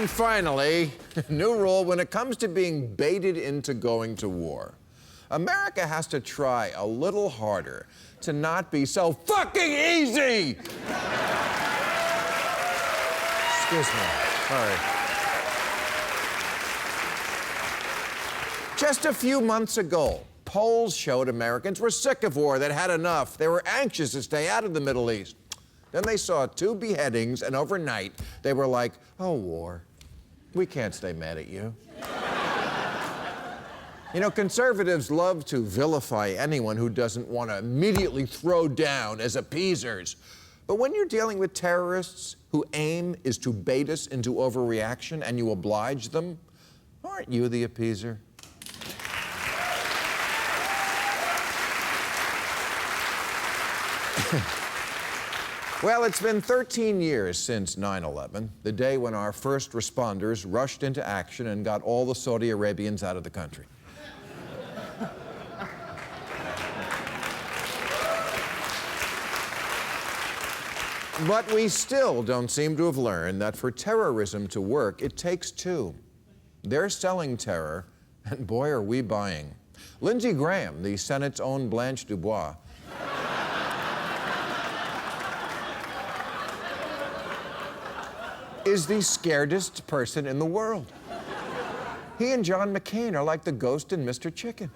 And finally, new rule when it comes to being baited into going to war. America has to try a little harder to not be so fucking easy! Excuse me. Sorry. Just a few months ago, polls showed Americans were sick of war, they'd had enough. They were anxious to stay out of the Middle East. Then they saw 2 beheadings, and overnight, they were like, oh, war, we can't stay mad at you. You know, conservatives love to vilify anyone who doesn't want to immediately throw down as appeasers. But when you're dealing with terrorists whose aim is to bait us into overreaction and you oblige them, aren't you the appeaser? Well, it's been 13 years since 9/11, the day when our first responders rushed into action and got all the Saudi Arabians out of the country. But we still don't seem to have learned that for terrorism to work, it takes 2. They're selling terror, and boy, are we buying. Lindsey Graham, the Senate's own Blanche Dubois, is the scaredest person in the world. He and John McCain are like the ghost in Mr. Chicken.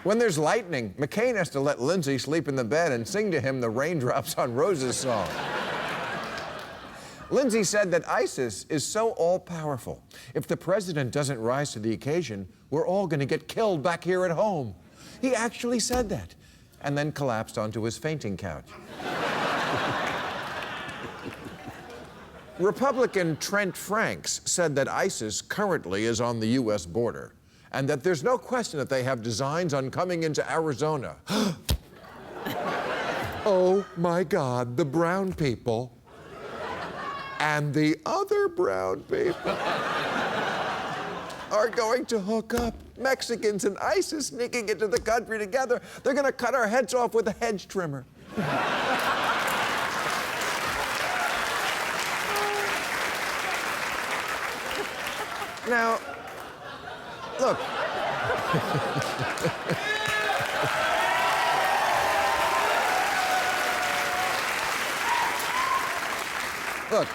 When there's lightning, McCain has to let Lindsey sleep in the bed and sing to him the Raindrops on Roses song. Lindsey said that ISIS is so all-powerful. If the president doesn't rise to the occasion, we're all going to get killed back here at home. He actually said that, and then collapsed onto his fainting couch. Republican Trent Franks said that ISIS currently is on the U.S. border, and that there's no question that they have designs on coming into Arizona. Oh my God, the brown people and the other brown people are going to hook up. Mexicans and ISIS sneaking into the country together. They're gonna cut our heads off with a hedge trimmer. Now, look. Look,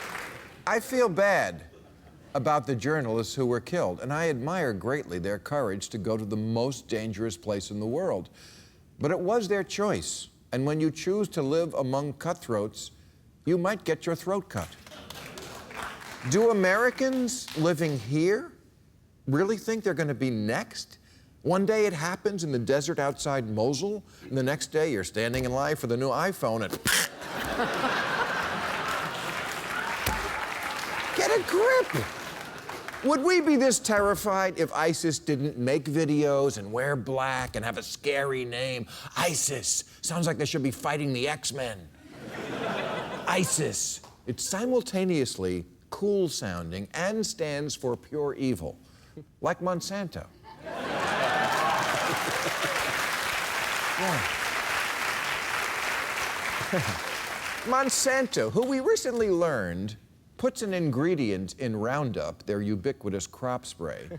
I feel bad about the journalists who were killed, and I admire greatly their courage to go to the most dangerous place in the world. But it was their choice, and when you choose to live among cutthroats, you might get your throat cut. Do Americans living here really think they're going to be next? One day it happens in the desert outside Mosul, and the next day you're standing in line for the new iPhone and get a grip! Would we be this terrified if ISIS didn't make videos and wear black and have a scary name? ISIS. Sounds like they should be fighting the X-Men. ISIS. It's simultaneously cool sounding and stands for pure evil, like Monsanto. Yeah. Monsanto, who we recently learned puts an ingredient in Roundup, their ubiquitous crop spray,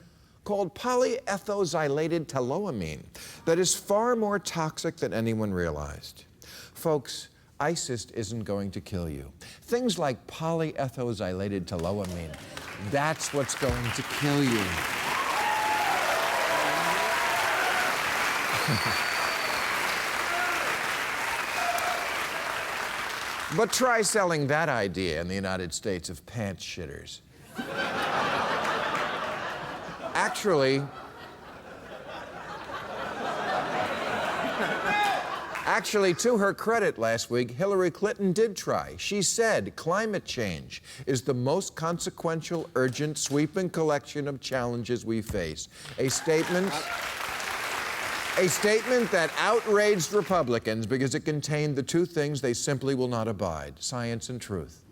called polyethoxylated toluamine, that is far more toxic than anyone realized. Folks, ISIS isn't going to kill you. Things like polyethoxylated toluamine, that's what's going to kill you. But try selling that idea in the United States of pants shitters. Actually, to her credit last week, Hillary Clinton did try. She said climate change is the most consequential, urgent, sweeping collection of challenges we face. A statement that outraged Republicans because it contained the 2 things they simply will not abide: science and truth.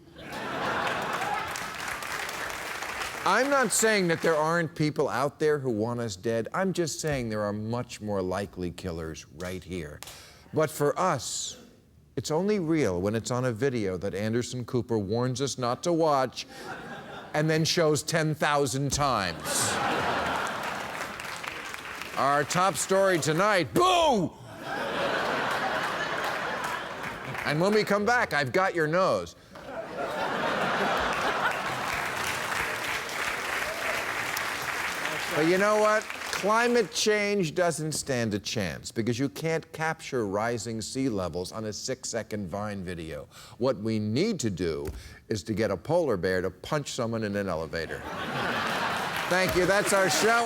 I'm not saying that there aren't people out there who want us dead. I'm just saying there are much more likely killers right here. But for us, It's only real when it's on a video that Anderson Cooper warns us not to watch and then shows 10,000 times. Our top story tonight, boo! And when we come back, I've got your nose. But you know what? Climate change doesn't stand a chance because you can't capture rising sea levels on a 6-second Vine video. What we need to do is to get a polar bear to punch someone in an elevator. Thank you. That's our show.